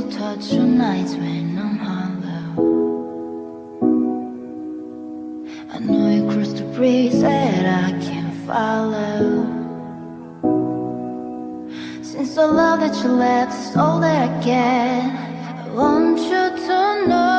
still touch your nights when I'm hollow. I know you cross the breeze that I can't follow. Since the love that you left is all that I get, I want you to know